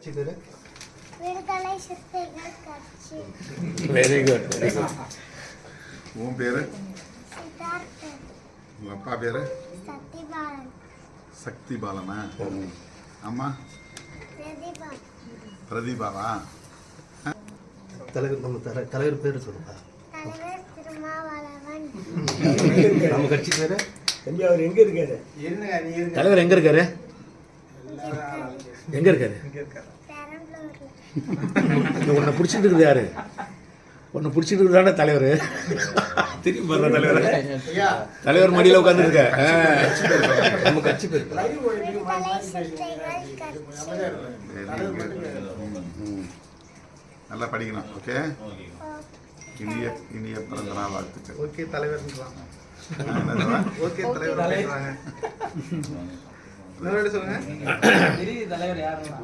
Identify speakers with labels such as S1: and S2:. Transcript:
S1: விடுதலை சிறுத்தைகள் கட்சி.
S2: Very good, very good.
S3: உன் பேரு?
S1: சித்தார்த்தன்.
S3: உங்க அப்பா பேரு?
S1: சக்திபாலன்.
S3: சக்தி பாலனா? அம்மா?
S1: பிரதிபா.
S3: பிரதீபாவா?
S4: தலைவர் நம்ம தலைவர் பேர் சொல்லுங்க.
S1: தலைவர் திருமாவளவன்.
S4: நம்ம கட்சி பேரு?
S5: தம்பி அவர் எங்க இருக்காரு?
S2: தலைவர் எங்க இருக்காரு? எங்க இருக்காரு?
S1: பெரம்பலூர்ல.
S2: உன்னை பிடிச்சிட்டு இருக்குது யாரு? உன்னை பிடிச்சிட்டு இருக்குதானே தலைவர். திரும்பி பாருங்க தலைவர். தலைவர் மடியில உட்கார்ந்து இருக்க.
S4: நம்ம கட்சி பேர்
S1: விடுதலை சிறுத்தைகள் கட்சி.
S3: நல்லா படிக்கணும். ஓகே. இனிய பிறந்த நாள் வாழ்த்துக்கள்.
S4: ஓகே தலைவர்.
S3: ஓகே தலைவர்.
S4: சொல்லுங்க.
S6: தலைவர் யாருன்னா